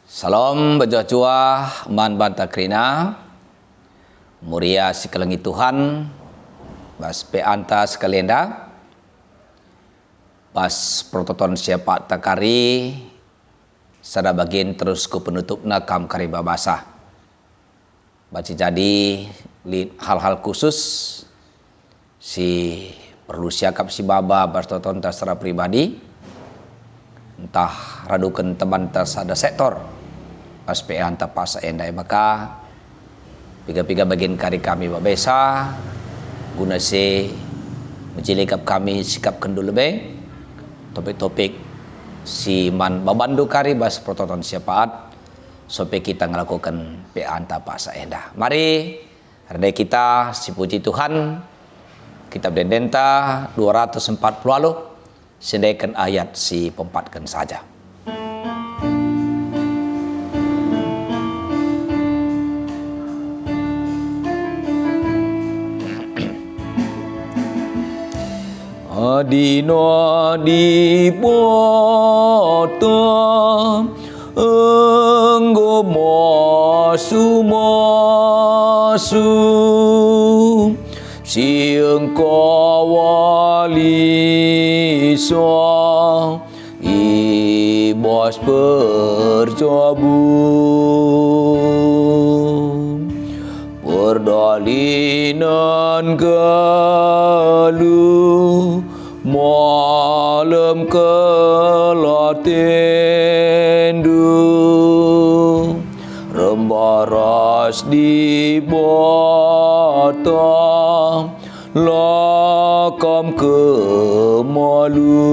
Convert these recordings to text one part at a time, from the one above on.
Salam berjua man banta krina muria sikelengi Tuhan bas pe anta sekalian dah bas prototon siapa takari sada bagian terus ku penutup nakam kari babasa baca jadi hal-hal khusus si perlu siakap si baba bas prototon secara pribadi entah radukan teman tersada sektor pas pe anta pas endai maka piga-piga bagian kari kami babesa guna se menjilikap kami sikap kendu lebih topik-topik si man babandu kari bas prototon siapaat sampai kita ngelakukan pe anta pas endah. Mari hari kita si puji Tuhan kitab Dendenta 240 lalu sendaikan ayat si pempatkan saja. Adina di poto enggo masu si engkau wali so ibas percabun perdalinan galuh malam kelatendu rembaras di bata lakam kemalu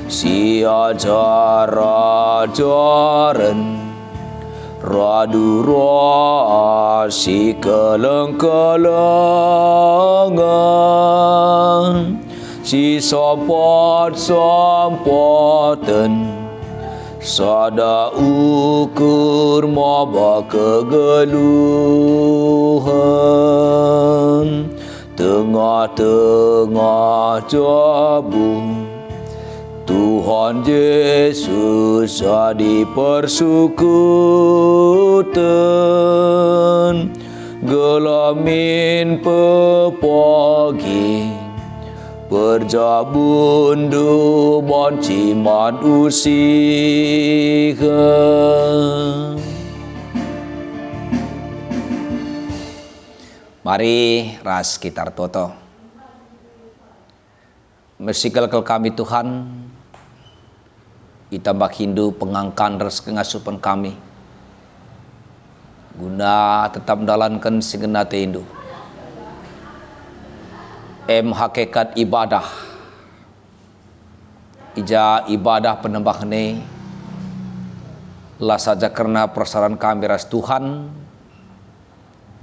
si ajar-ajaran radu si keleng-kelengan si sompot-sompoten sada ukur maba kegeluhan tengah-tengah jabung Tuhan Yesus adi persekutan gelamin pepagi perjabundu bonci manusia. Mari ras kitar toto mersikal kami Tuhan itambah Hindu pengangkan res kengasupan kami guna tetap mendalankan segenap Hindu hakikat ibadah ija ibadah penembah ni lah saja karena persaran kami ras Tuhan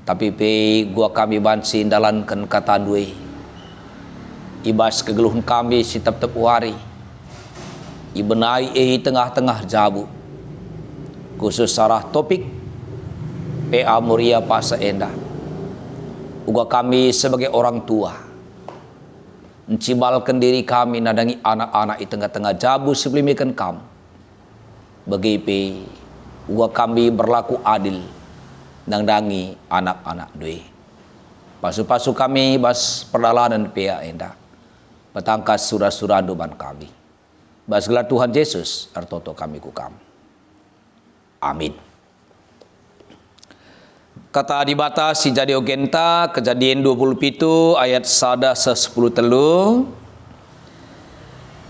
tapi pe gua kami bansi dalankan kata duwe ibas kegeluhan kami si tep-tep wari ibenai tengah-tengah jabu khusus sarah topik PA Muria Pasa Endah uga kami sebagai orang tua mencibalkan diri kami nadangi anak-anak di tengah-tengah jabu sebelimikan kamu bagi pe uga kami berlaku adil nandangi anak-anak dui pasu-pasu kami bas perdalanan PA Endah petangkas surah-surah duban kami bas gelar Tuhan Yesus artoto kami kukam. Amin. Kata dibatasi jadi ogenta kejadian 27 ayat sada 10 telu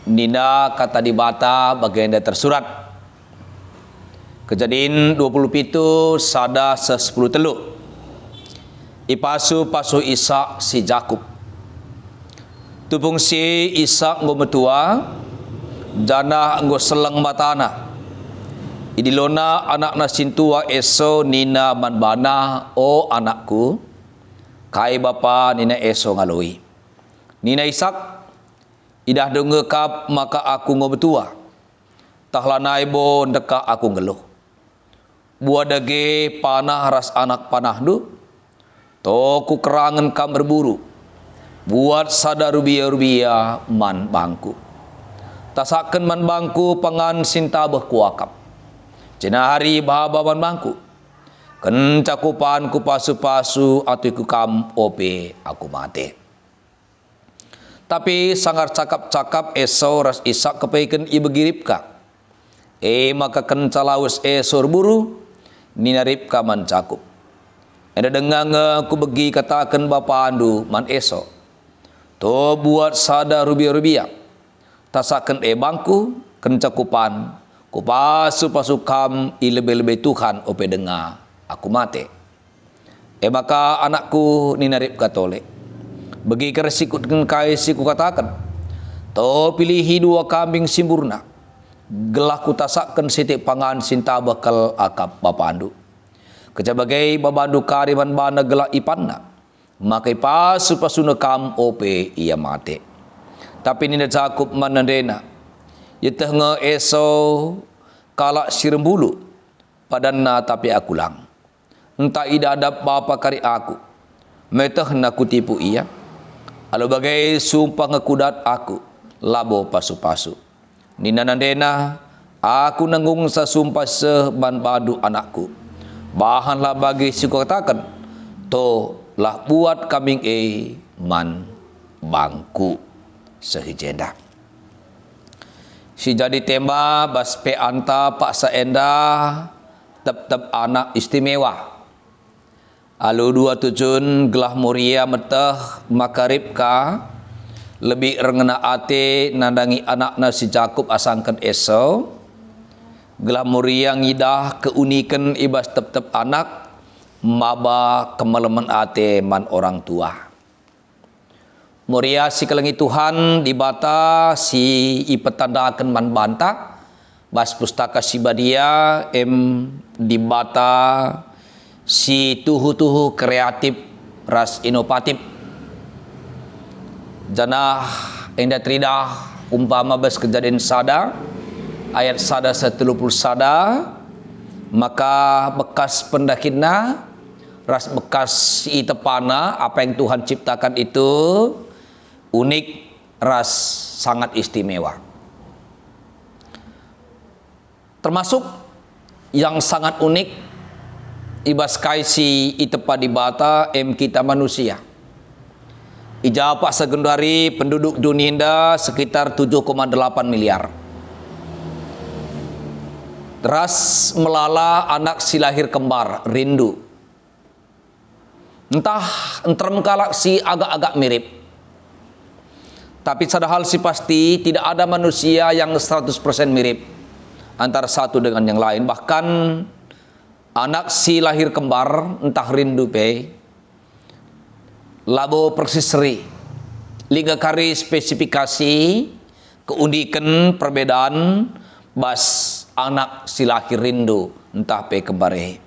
Nina kata dibata bagian tersurat kejadian 27 sada 10 telu ipasu Ishak si Jakub tupung si Ishak ngometua jana nggo seleng matana idilona anak nasintua eso nina manbana o anakku kai bapa nina eso ngalui nina Ishak idah dengekap maka aku ngobetua tahlanai bo ndeka aku ngeluh buah dage panah ras anak panah du toku kerangan kam berburu buat sada rubia-rubia man bangku tasaken man bangku pangan sinta berkuakap. Cina hari bahaba man bangku. Ken cakupan ku pasu-pasu atau ku kam ope aku mati. Tapi sangar cakap-cakap Esau ras Ishak kepaikan ibu Ribka. Maka ken calawus Esau buru nina Ribka man cakup. Ada dengang ku begi katakan bapa andu man Esau. To buat sada rubia-rubia. Tasaken bangku ken cakupan ku pasu-pasu kam lebih-lebih Tuhan ope dengar aku mati. Maka anakku nina Ribka tolek. Bagi keresikut dengan kai siku katakan. To pilihi 2 kambing sempurna. Gelah ku tasakan sitik pangan sinta bakal akap bapa andu. Kecabagai babandu kariman bana gelah ipanna. Maka pasu-pasu nekam ope ia mati. Tapi nina Jakub manandena. Yeteh nge Esau kalak sirembulu. Padanna tapi aku lang. Entah ida ada bapa kari aku. Meteh naku tipu ia. Alu bagai sumpah ngekudat aku. Labo pasu-pasu. Nina nandena. Aku nanggung sasumpah seban badu anakku. Bahanlah bagi siku katakan. To lah buat kambing man bangku. Sehijenda. Si jadi tema bas pe anta pak saenda. Tep-tep anak istimewa. Alu 27 gelah muria meteh maka Ribka lebih rengena ate nandangi anakna si Jakub asangkan Esau. Gelah muria ngidah keunikan ibas tep-tep anak maba kemeleman ate man orang tua. Muria si kelengi Tuhan dibata si ipetandakan man banta bas pustaka si badia dibata si tuhu-tuhu kreatif ras inovatif. Janah endah tridah umpama bas kejadian sada ayat sada 30 sada maka bekas pendakinna ras bekas si tepana apa yang Tuhan ciptakan itu unik ras sangat istimewa. Termasuk yang sangat unik ibas kaisi itepa di bata kita manusia. Ijapa segendari penduduk dunia sekitar 7,8 miliar. Ras melala anak si lahir kembar rindu. Entah entrem kalak si agak-agak mirip. Tapi sadahal si pasti tidak ada manusia yang 100% mirip antara satu dengan yang lain. Bahkan anak si lahir kembar entah rindu pe labo persisri liga kari spesifikasi keunikan perbedaan bas anak si lahir rindu entah pe kembare.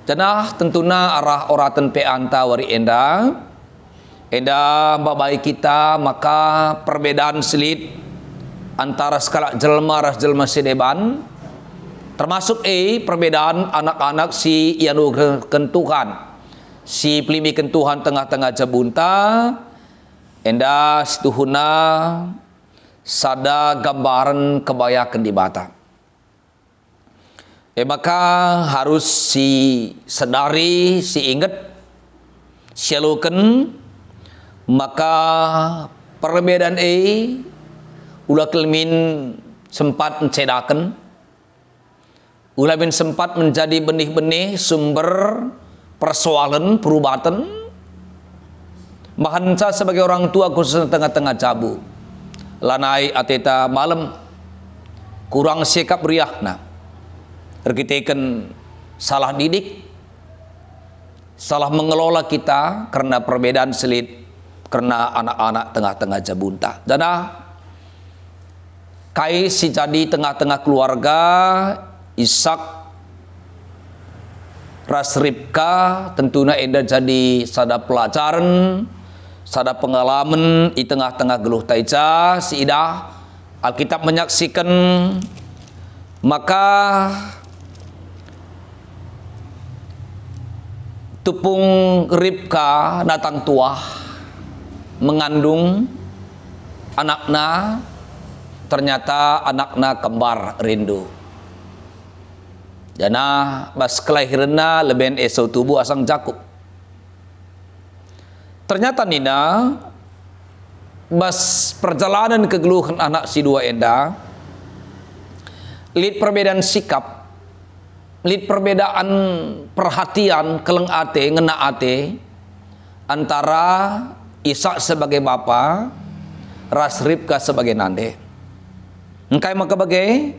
Janah tentuna arah oratan pe anta wari enda babai kita maka perbedaan selit antara skala jelma ras jelma sedeban termasuk perbedaan anak-anak si ianu kentuhan si pelimi kentuhan tengah-tengah jabunta enda situhuna sada gambaran kebayakan di bata. Maka harus si sedari si ingat sialukan maka perbedaan ulah kelmin sempat mencedakan ulah bin sempat menjadi benih-benih sumber persoalan perubatan mahanca sebagai orang tua khususnya tengah-tengah jabu lanai ateta malam kurang sikap riahna erkitekan salah didik salah mengelola kita karena perbedaan selit karena anak-anak tengah-tengah jabunta. Dana kai si jadi tengah-tengah keluarga Ishak ras Ribka tentunya enda jadi sada pelajaran, sada pengalaman di tengah-tengah geluh taica si idah Alkitab menyaksikan maka tupung Ribka datang tua mengandung anakna ternyata anakna kembar rindu. Jana bas kelahiranna leben Esau tubuh asang Jakub. Ternyata nina bas perjalanan kegeluhan anak si dua enda, lid perbedaan sikap, lid perbedaan perhatian keleng ate ngena ate antara Ishak sebagai bapa, ras Ribka sebagai nande. Engkai maka bagai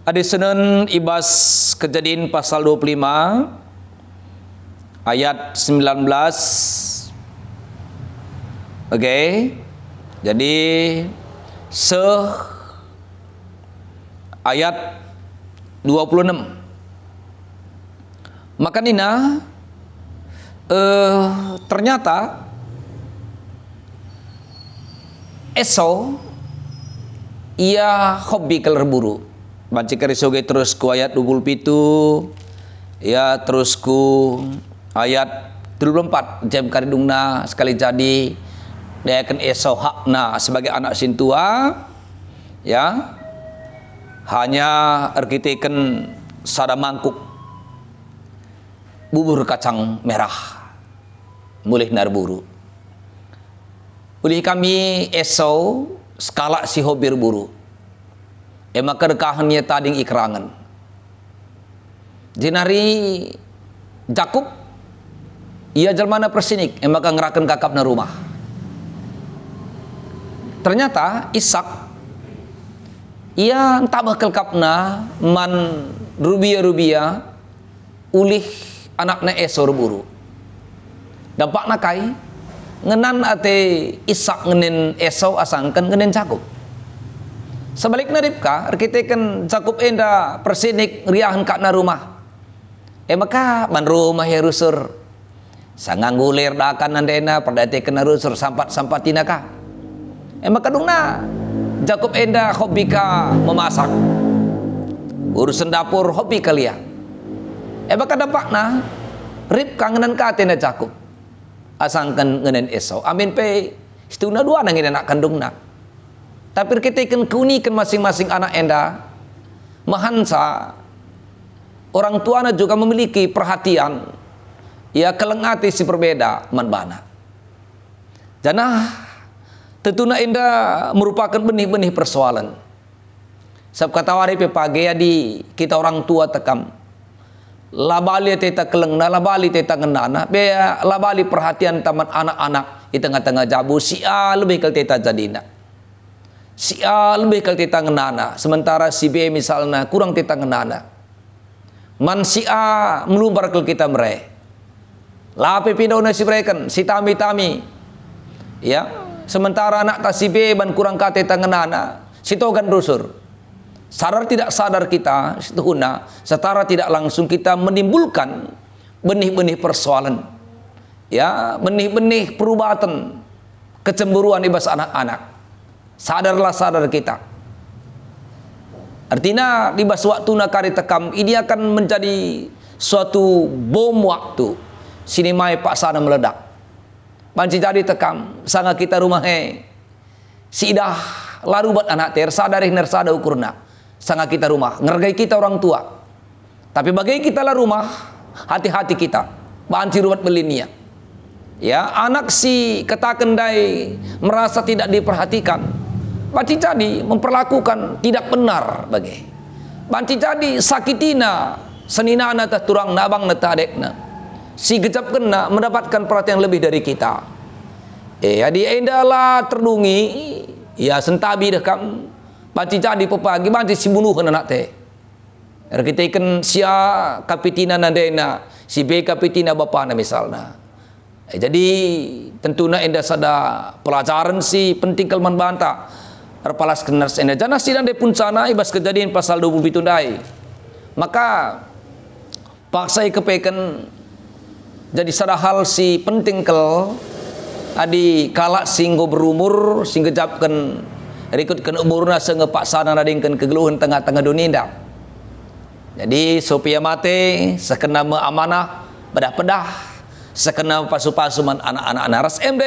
adi senen ibas Kejadian pasal 25 ayat 19. Oke. Jadi ayat 26. Maka nina ternyata Esau ia hobi berburu. Banci karisoge terus ku ayat 27, ya terus ku ayat 24. Jam karidungna sekali jadi dayakan Esau hakna sebagai anak sintua, ya hanya arkiteken sada mangkuk bubur kacang merah mulih narburu. Ulih kami Esau skala si hobi berburu. Maka dekahannya tading ikrangan. Jinari Jakub ia jelmana persinik maka ngeraken kakapna rumah. Ternyata Ishak ia entah bakal kapna man rubia ulih anakna Esau berburu. Dampakna kai ngenan ate Ishak ngenen Esau asangkan ngenen Jakub. Sebaliknya Ribka arkiteken Jakub enda persinik riahan kakna rumah. Maka man rumah ya rusur sanganggulir dakan nandena perdate kena rusur sampat tinaka. Maka dungna Jakub enda hobi ka memasak, urusan dapur hobi kalia. Maka dampakna Ribka ngenan ka tenda Jakub asangkan ngenen Esau. Amin pe istuna dua nangin anak kandungna. Tapi kita keunikan masing-masing anak enda mahansa orang tuana juga memiliki perhatian, ya kelengati si berbeda manbana. Jana tentunya enda merupakan benih-benih persoalan. Sebab kata wari pe pagi di kita orang tua tekam labali teta kelengna labali teta ngenana be labali perhatian taman anak-anak di tengah-tengah jabu si A lebih ke teta jadina. Si A lebih ke tita ngenana, sementara si B misalnya kurang tita ngenana. Man si A melumbar ke kita mere. Lape pindahna si mereka, si tami-tami. Ya, sementara anak ta si B ban kurang ka tita ngenana, si togan rusur. Sadar tidak sadar kita, setuna, setara tidak langsung kita menimbulkan benih-benih persoalan. Ya, benih-benih perubatan, kecemburuan ibas anak-anak. Sadarlah sadar kita. Artinya di bas waktu nakari tekam ini akan menjadi suatu bom waktu. Sini mai pak sana meledak. Banci jadi tekam sanga kita rumah si idah laru buat anak ter sadari nersada ukurna. Sanga kita rumah ngergai kita orang tua. Tapi bagi kita lah rumah hati-hati kita. Banci ruwet belinia. Ya anak si ketakendai merasa tidak diperhatikan. Banci jadi memperlakukan tidak benar bagi. Banci jadi sakitina seninana tah turang nabang neta adekna. Si gejap kena mendapatkan perhatian lebih dari kita. Adi endalah terdungi ya sentabi dah kam. Banci jadi pepagi banci si bunuhan anak teh. Kita ikan sia kapitina nandena si B kapitina bapana misalnya. Jadi tentunya endah sada pelajaran si penting kelman banta. Erpalas kenars enda jana sidang de puncana ibas Kejadian pasal 27 dai. Maka paksai kepeken jadi sada hal si penting kel adi kala singgo berumur sing gejapkan rikutkan umurna senge paksana radingkan kegeluhan tengah-tengah dunia. Jadi supaya mate sekena amanah pedah-pedah sekena pasu-pasu man anak-anak naras MD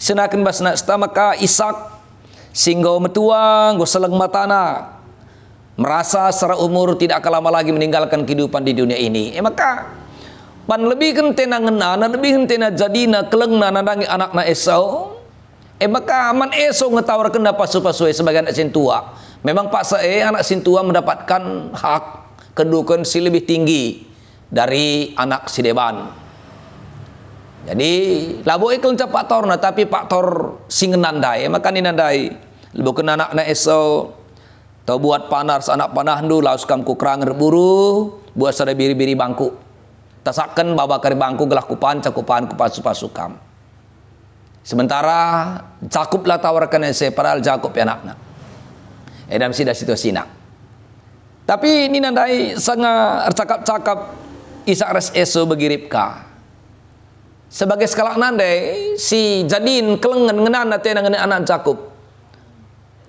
senakan basna maka Ishak sehingga metua go seleng matana, merasa secara umur tidak akan lama lagi meninggalkan kehidupan di dunia ini. Maka pan lebih kentena ngena, lebih kentena jadina kelengna nandangi anakna Esau. Maka man Esau ngetawarkan pasu-pasu sebagai anak sintua. Memang paksa anak sintua mendapatkan hak kedudukan si lebih tinggi dari anak si Deban. Jadi labo ikut Pak Tor, tapi Pak Tor sing nandai, maka ni nandai lebih kena anak Esau. Tau buat panas anak panah ndu laus kam ku kerang berburu buat sada biri-biri bangku. Tasaken bawa kari bangku gelah kupan cakupan kupasu-pasu kam. Sementara Jakub lah tawarkan saya padahal Jakub ya anakna. Dalam sida situasi nak. Tapi ini nandai sangat cakap-cakap Isak res Esau bagi Ribka. Sebagai sekalak nandai si Jadin kelengan ngenan dengan anak Jakub.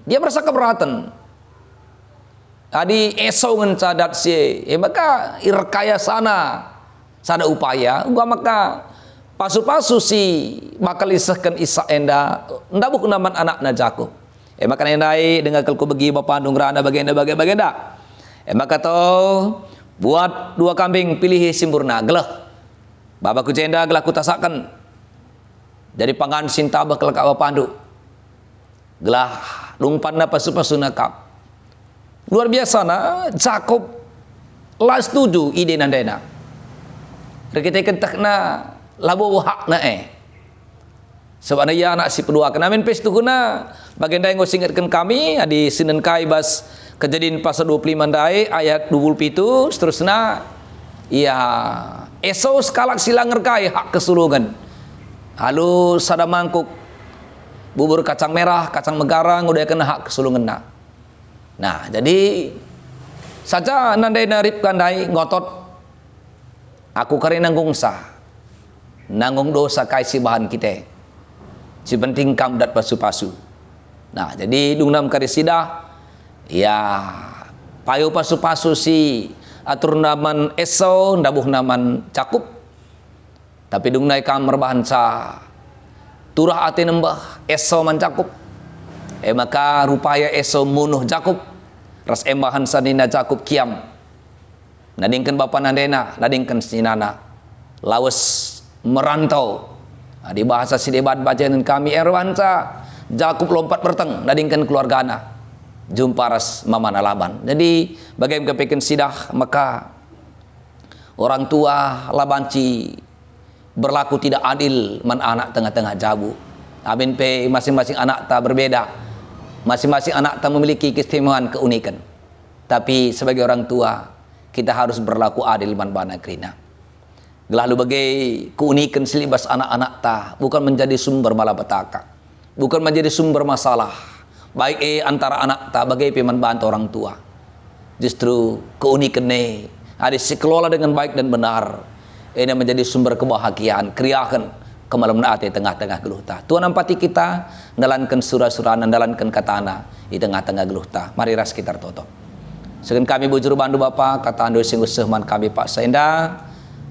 Dia merasa keberatan. Adi Esau ngencadat si, maka irkaya sana upaya, gua maka pasu-pasu si bakal isahkan Isak enda buk naman anakna Jakub. Maka nendai dengan kelku bagi bapa nungrana bagenda. Maka to buat 2 kambing pilih sempurna gelah. Babaku jenda gelah kutasakan. Dari pangan sinta bakal kak bapandu. Gelah lumpanna pasu-pasu nakap. Luar biasa na Jakub lah setuju ide nandena. Kita kentak na labo hak na sebab ya anak si pedua kenamin pes tu guna bagenda yang ngosingatkan kami di Senin Kai bas Kejadian pasal 25 dai ayat 27 seterusnya. Ya Esau sekalak silang ngerkai hak kesulungan. Lalu sada mangkuk bubur kacang merah, kacang megarang udah kena hak kesulungan na. Nah, jadi saja nandai narip kandai ngotot aku kari nanggung sah. Nanggung dosa kai si bahan kita. Si penting kam dat pasu-pasu. Nah, jadi dungnam kari sidah ya payu pasu-pasu si atur naman Esau ndabuh naman Jakub. Tapi dungnai kam merbahan sa turah ati nembah Esau man Jakub. Maka rupaya Esau munuh Jakub. Ras embahan sanina Jakub kiam. Nadingkan bapa nandena, nadingkan sinana. Lawas merantau. Di bahasa si debat bacanan kami erwansa. Jakub lompat berteng, nadingkan keluargana. Jumpa ras mamana Laban. Jadi bagaimana kepikin sidah, maka orang tua Labanci berlaku tidak adil man anak tengah-tengah jabu. Amin pe masing-masing anak tak berbeda. Masing-masing anak tak memiliki keistimewaan keunikan. Tapi sebagai orang tua kita harus berlaku adil man bana krina. Lalu bagai keunikan silibas anak-anak ta bukan menjadi sumber malapetaka, bukan menjadi sumber masalah baik antara anak ta bagai peman bantu orang tua. Justru keunikan ne ada dikelola dengan baik dan benar. Ini menjadi sumber kebahagiaan, kriahan kemalam naate tengah-tengah geluh ta. Tuhan ampati kita dalankan surah-surah dalankan katana di tengah-tengah geluh ta. Mari ras kita toto. Segen kami bujur bandu Bapa kata ando sing usahman kami Pak Senda.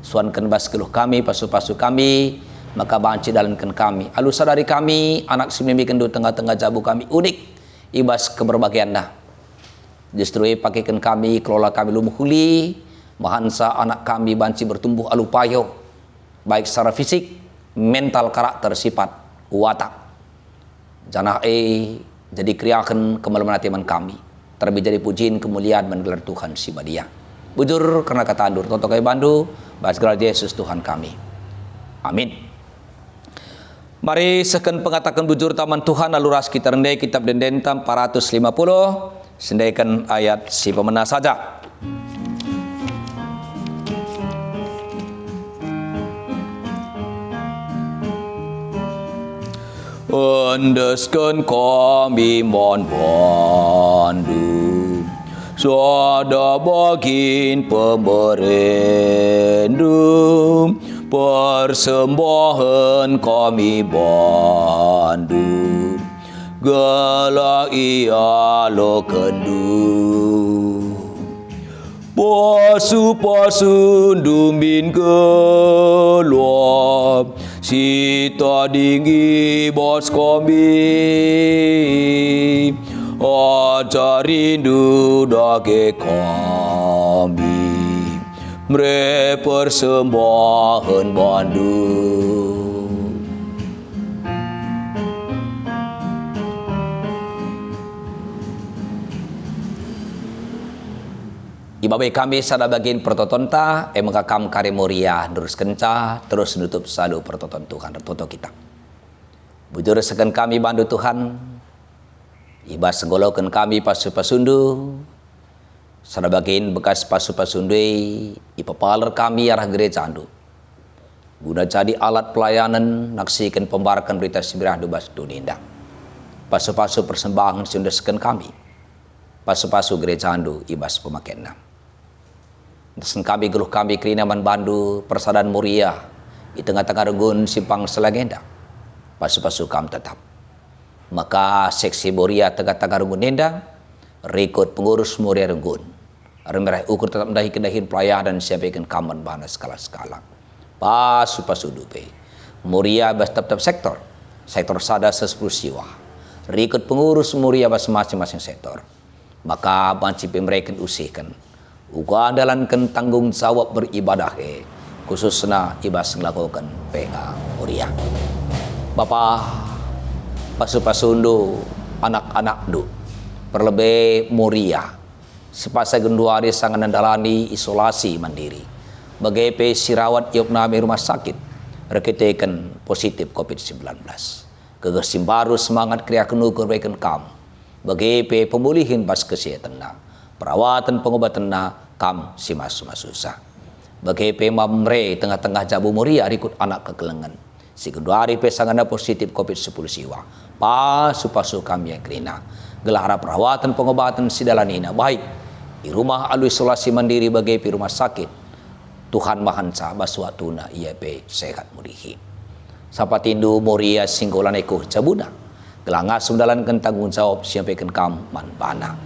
Suan bas geluh kami pasu-pasu kami maka banci dalankan kami. Alu sadari kami anak simimi kendu tengah-tengah jabu kami unik ibas keberbagian dah. Justru pakaikan kami kelola kami lumuhuli mahansa anak kami banci bertumbuh alupayo baik secara fisik mental karakter sifat watak janah jadi kriakan kemalaman hatiman kami terlebih jadi pujian kemuliaan menggelar Tuhan si badia bujur karena kata andur tonton kami bandu bahas gelar Yesus Tuhan kami amin. Mari seken pengatakan bujur taman Tuhan lalu ras kita rendai kitab Denden 450 sendaikan ayat si pemenang saja. Andaskan kami mon bandu sada bagin pemerendu persembahan kami bandu gala ia lo kendu Pasu dumbin keluar sita dinggi bos kombi aja rindu dake kami mre persembahan Bandung. Ibabai kami sada bagian pertotonta emangkakam kare moria terus kenca terus nutup sadu pertoton Tuhan tertoto kita. Bujur sekan kami bandu Tuhan. Iba senggolokan kami pasu-pasundu. Sada bagian bekas pasu-pasundu ipapaler kami arah gereja andu. Guna jadi alat pelayanan naksikan pembarakan berita sibirah dubas duninda. Pasu-pasu persembahan sunda sekan kami. Pasu-pasu gereja andu ibas pemakaian. Sen kami geluh kami kerinaman bandu persadaan muria di tengah-tengah regun simpang selagenda pasu-pasu kam tetap maka seksi muria tengah-tengah regun nendang rekod pengurus muria regun remerah ukur tetap mendahi-kendahin pelayanan siapaikan kaman bana skala-skala pasu-pasu dupe muria bas tetap sektor sada 10 siwa rekod pengurus muria bas masing-masing sektor maka banci pemerikan usihkan uga andalankan tanggung jawab beribadah khususnya ibas melakukan PA Muria. Bapak pasu-pasundu anak-anak du perlebih Muria sepasa genduari sangat nandalani isolasi mandiri bagai sirawat yuknami rumah sakit rekitekan positif COVID-19 kegersim baru semangat kriakan ukur baikan kam bagai pemulihin pas kesehatan perawatan pengobatan kam simas susah. Bagai pemamre tengah-tengah jabu muria ikut anak kegelengan. Si kedua hari pesangana positif COVID-10 siwa. Pasu-pasu kami yang kerina. Gelara perawatan pengobatan sidalanina baik. Di rumah alu isolasi mandiri bagai di rumah sakit. Tuhan mahansa baswatuna IAP sehat murihi. Sapatindu muria singgolan ekuh cabuna. Gelanga sundalankan tanggung jawab siapaikan kam manbana.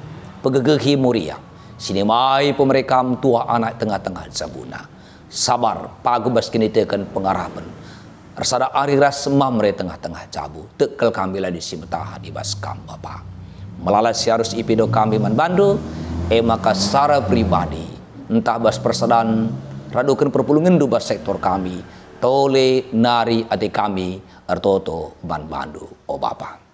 Pegegehi muria sinimai pemerekam tua anak tengah-tengah zabuna sabar pagubas kini tekan pengarapan rasada ariras semamre tengah-tengah jabu tekel kambila di simtah di baskam bapa melala siarus ipido kami manbandu maka secara pribadi entah bas persadan radukan perpulungan dubas sektor kami tole nari ati kami ertoto banbandu o bapa.